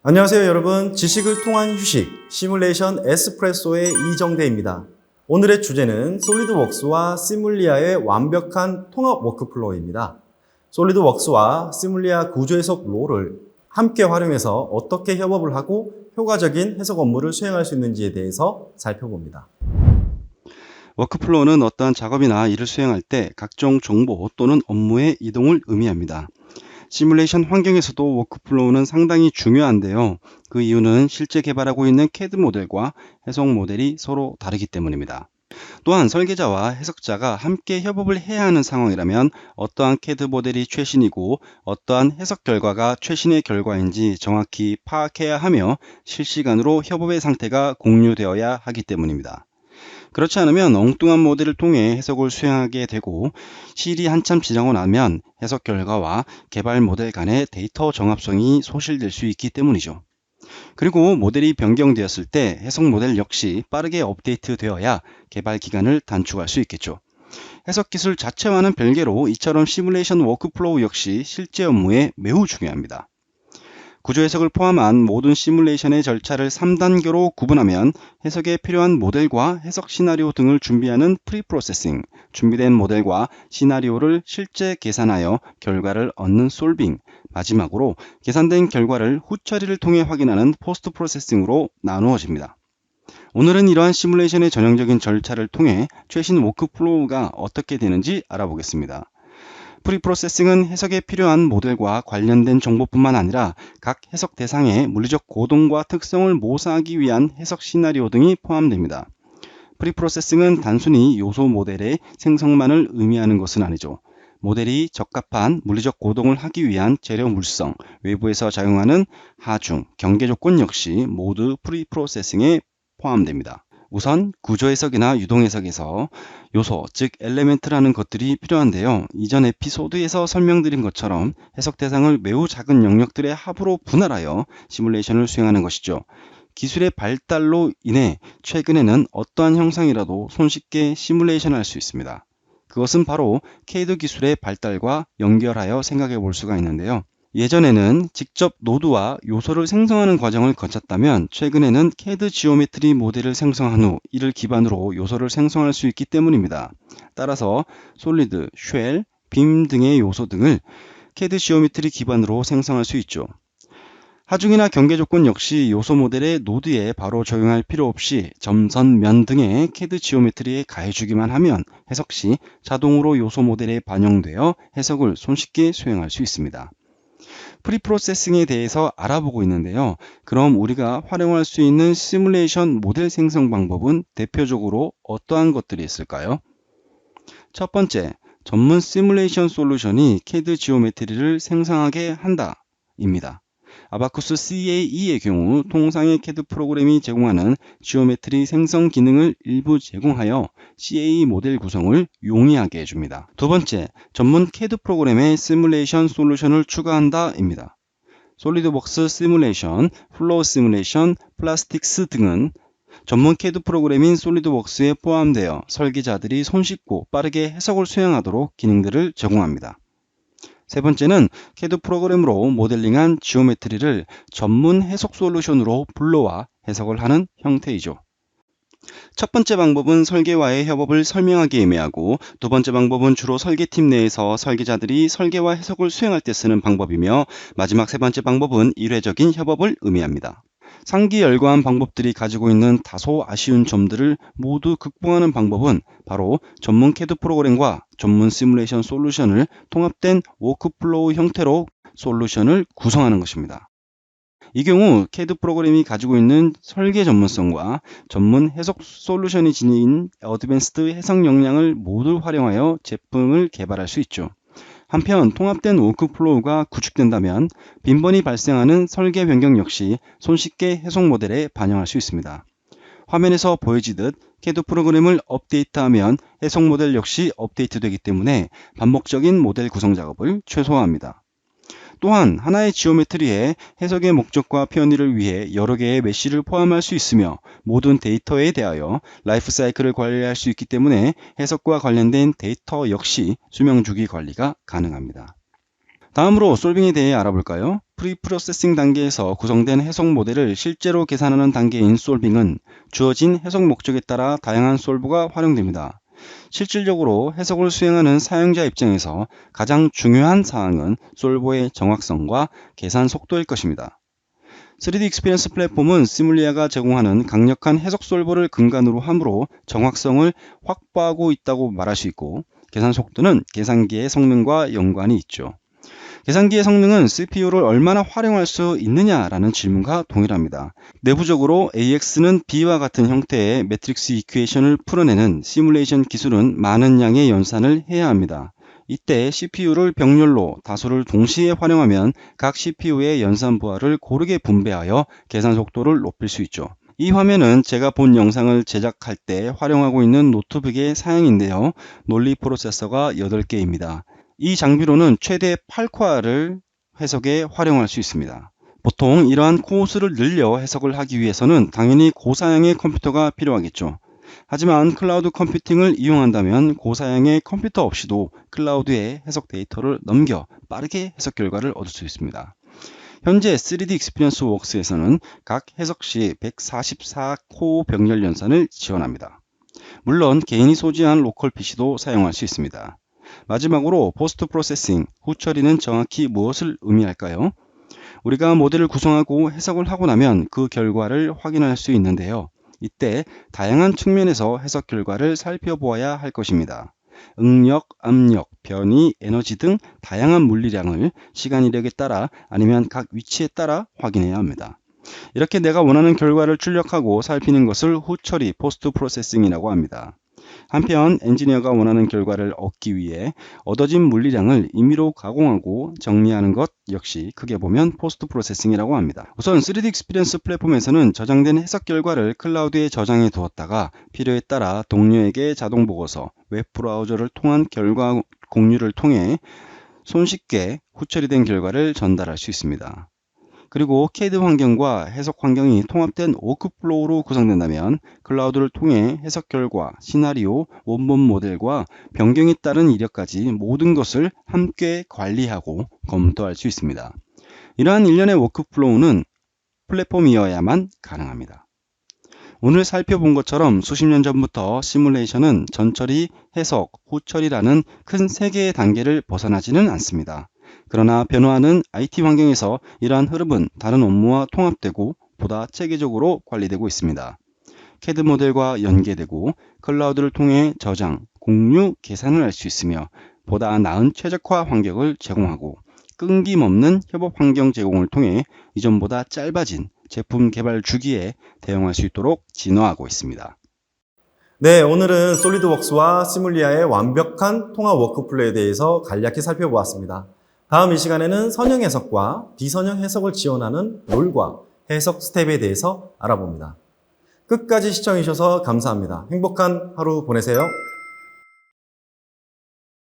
안녕하세요 여러분. 지식을 통한 휴식, 시뮬레이션 에스프레소의 이정대입니다. 오늘의 주제는 솔리드웍스와 시뮬리아의 완벽한 통합 워크플로우입니다. 솔리드웍스와 시뮬리아 구조 해석 롤을 함께 활용해서 어떻게 협업을 하고 효과적인 해석 업무를 수행할 수 있는지에 대해서 살펴봅니다. 워크플로우는 어떠한 작업이나 일을 수행할 때 각종 정보 또는 업무의 이동을 의미합니다. 시뮬레이션 환경에서도 워크플로우는 상당히 중요한데요. 그 이유는 실제 개발하고 있는 CAD 모델과 해석 모델이 서로 다르기 때문입니다. 또한 설계자와 해석자가 함께 협업을 해야 하는 상황이라면 어떠한 CAD 모델이 최신이고 어떠한 해석 결과가 최신의 결과인지 정확히 파악해야 하며 실시간으로 협업의 상태가 공유되어야 하기 때문입니다. 그렇지 않으면 엉뚱한 모델을 통해 해석을 수행하게 되고 실이 한참 지나고 나면 해석 결과와 개발 모델 간의 데이터 정합성이 소실될 수 있기 때문이죠. 그리고 모델이 변경되었을 때 해석 모델 역시 빠르게 업데이트 되어야 개발 기간을 단축할 수 있겠죠. 해석 기술 자체와는 별개로 이처럼 시뮬레이션 워크플로우 역시 실제 업무에 매우 중요합니다. 구조 해석을 포함한 모든 시뮬레이션의 절차를 3단계로 구분하면 해석에 필요한 모델과 해석 시나리오 등을 준비하는 프리프로세싱, 준비된 모델과 시나리오를 실제 계산하여 결과를 얻는 솔빙, 마지막으로 계산된 결과를 후처리를 통해 확인하는 포스트 프로세싱으로 나누어집니다. 오늘은 이러한 시뮬레이션의 전형적인 절차를 통해 최신 워크플로우가 어떻게 되는지 알아보겠습니다. 프리프로세싱은 해석에 필요한 모델과 관련된 정보뿐만 아니라 각 해석 대상의 물리적 고동과 특성을 모사하기 위한 해석 시나리오 등이 포함됩니다. 프리프로세싱은 단순히 요소 모델의 생성만을 의미하는 것은 아니죠. 모델이 적합한 물리적 고동을 하기 위한 재료 물성, 외부에서 작용하는 하중, 경계 조건 역시 모두 프리프로세싱에 포함됩니다. 우선 구조 해석이나 유동 해석에서 요소, 즉 엘리멘트라는 것들이 필요한데요. 이전 에피소드에서 설명드린 것처럼 해석 대상을 매우 작은 영역들의 합으로 분할하여 시뮬레이션을 수행하는 것이죠. 기술의 발달로 인해 최근에는 어떠한 형상이라도 손쉽게 시뮬레이션할 수 있습니다. 그것은 바로 CAD 기술의 발달과 연결하여 생각해 볼 수가 있는데요. 예전에는 직접 노드와 요소를 생성하는 과정을 거쳤다면 최근에는 CAD 지오메트리 모델을 생성한 후 이를 기반으로 요소를 생성할 수 있기 때문입니다. 따라서 솔리드, 쉘, 빔 등의 요소 등을 CAD 지오메트리 기반으로 생성할 수 있죠. 하중이나 경계 조건 역시 요소 모델의 노드에 바로 적용할 필요 없이 점선, 면 등의 CAD 지오메트리에 가해주기만 하면 해석 시 자동으로 요소 모델에 반영되어 해석을 손쉽게 수행할 수 있습니다. 프리프로세싱에 대해서 알아보고 있는데요. 그럼 우리가 활용할 수 있는 시뮬레이션 모델 생성 방법은 대표적으로 어떠한 것들이 있을까요? 첫 번째, 전문 시뮬레이션 솔루션이 CAD 지오메트리를 생성하게 한다 입니다. 아바쿠스 CAE의 경우 통상의 CAD 프로그램이 제공하는 지오메트리 생성 기능을 일부 제공하여 CAE 모델 구성을 용이하게 해줍니다. 두 번째, 전문 CAD 프로그램에 시뮬레이션 솔루션을 추가한다 입니다. 솔리드웍스 시뮬레이션, 플로우 시뮬레이션, 플라스틱스 등은 전문 CAD 프로그램인 솔리드웍스에 포함되어 설계자들이 손쉽고 빠르게 해석을 수행하도록 기능들을 제공합니다. 세 번째는 CAD 프로그램으로 모델링한 지오메트리를 전문 해석 솔루션으로 불러와 해석을 하는 형태이죠. 첫 번째 방법은 설계와의 협업을 설명하기 애매하고 두 번째 방법은 주로 설계팀 내에서 설계자들이 설계와 해석을 수행할 때 쓰는 방법이며 마지막 세 번째 방법은 일회적인 협업을 의미합니다. 상기 열거한 방법들이 가지고 있는 다소 아쉬운 점들을 모두 극복하는 방법은 바로 전문 CAD 프로그램과 전문 시뮬레이션 솔루션을 통합된 워크플로우 형태로 솔루션을 구성하는 것입니다. 이 경우 CAD 프로그램이 가지고 있는 설계 전문성과 전문 해석 솔루션이 지닌 어드밴스드 해석 역량을 모두 활용하여 제품을 개발할 수 있죠. 한편 통합된 워크플로우가 구축된다면 빈번히 발생하는 설계 변경 역시 손쉽게 해석 모델에 반영할 수 있습니다. 화면에서 보여지듯 CAD 프로그램을 업데이트하면 해석 모델 역시 업데이트되기 때문에 반복적인 모델 구성 작업을 최소화합니다. 또한 하나의 지오메트리에 해석의 목적과 편의를 위해 여러 개의 메쉬를 포함할 수 있으며 모든 데이터에 대하여 라이프 사이클을 관리할 수 있기 때문에 해석과 관련된 데이터 역시 수명 주기 관리가 가능합니다. 다음으로 솔빙에 대해 알아볼까요? 프리프로세싱 단계에서 구성된 해석 모델을 실제로 계산하는 단계인 솔빙은 주어진 해석 목적에 따라 다양한 솔브가 활용됩니다. 실질적으로 해석을 수행하는 사용자 입장에서 가장 중요한 사항은 솔버의 정확성과 계산 속도일 것입니다. 3D 익스피리언스 플랫폼은 시뮬리아가 제공하는 강력한 해석 솔버를 근간으로 함으로 정확성을 확보하고 있다고 말할 수 있고, 계산 속도는 계산기의 성능과 연관이 있죠. 계산기의 성능은 CPU를 얼마나 활용할 수 있느냐라는 질문과 동일합니다. 내부적으로 AX는 B와 같은 형태의 매트릭스 이퀘이션을 풀어내는 시뮬레이션 기술은 많은 양의 연산을 해야 합니다. 이때 CPU를 병렬로 다수를 동시에 활용하면 각 CPU의 연산 부하를 고르게 분배하여 계산 속도를 높일 수 있죠. 이 화면은 제가 본 영상을 제작할 때 활용하고 있는 노트북의 사양인데요. 논리 프로세서가 8개입니다. 이 장비로는 최대 8코어를 해석에 활용할 수 있습니다. 보통 이러한 코어 수를 늘려 해석을 하기 위해서는 당연히 고사양의 컴퓨터가 필요하겠죠. 하지만 클라우드 컴퓨팅을 이용한다면 고사양의 컴퓨터 없이도 클라우드에 해석 데이터를 넘겨 빠르게 해석 결과를 얻을 수 있습니다. 현재 3D 익스피리언스 웍스에서는 각 해석 시 144코어 병렬 연산을 지원합니다. 물론 개인이 소지한 로컬 PC도 사용할 수 있습니다. 마지막으로 포스트 프로세싱, 후 처리는 정확히 무엇을 의미할까요? 우리가 모델을 구성하고 해석을 하고 나면 그 결과를 확인할 수 있는데요. 이때 다양한 측면에서 해석 결과를 살펴보아야 할 것입니다. 응력, 압력, 변이, 에너지 등 다양한 물리량을 시간 이력에 따라 아니면 각 위치에 따라 확인해야 합니다. 이렇게 내가 원하는 결과를 출력하고 살피는 것을 후 처리, 포스트 프로세싱이라고 합니다. 한편 엔지니어가 원하는 결과를 얻기 위해 얻어진 물리량을 임의로 가공하고 정리하는 것 역시 크게 보면 포스트 프로세싱이라고 합니다. 우선 3D 익스피리언스 플랫폼에서는 저장된 해석 결과를 클라우드에 저장해 두었다가 필요에 따라 동료에게 자동 보고서, 웹브라우저를 통한 결과 공유를 통해 손쉽게 후처리된 결과를 전달할 수 있습니다. 그리고 CAD 환경과 해석 환경이 통합된 워크플로우로 구성된다면 클라우드를 통해 해석 결과, 시나리오, 원본 모델과 변경에 따른 이력까지 모든 것을 함께 관리하고 검토할 수 있습니다. 이러한 일련의 워크플로우는 플랫폼이어야만 가능합니다. 오늘 살펴본 것처럼 수십 년 전부터 시뮬레이션은 전처리, 해석, 후처리라는 큰 세 개의 단계를 벗어나지는 않습니다. 그러나 변화하는 IT 환경에서 이러한 흐름은 다른 업무와 통합되고 보다 체계적으로 관리되고 있습니다. CAD 모델과 연계되고 클라우드를 통해 저장, 공유, 계산을 할 수 있으며 보다 나은 최적화 환경을 제공하고 끊김없는 협업 환경 제공을 통해 이전보다 짧아진 제품 개발 주기에 대응할 수 있도록 진화하고 있습니다. 네, 오늘은 솔리드웍스와 시뮬리아의 완벽한 통합 워크플로우에 대해서 간략히 살펴보았습니다. 다음 이 시간에는 선형 해석과 비선형 해석을 지원하는 롤과 해석 스텝에 대해서 알아봅니다. 끝까지 시청해 주셔서 감사합니다. 행복한 하루 보내세요.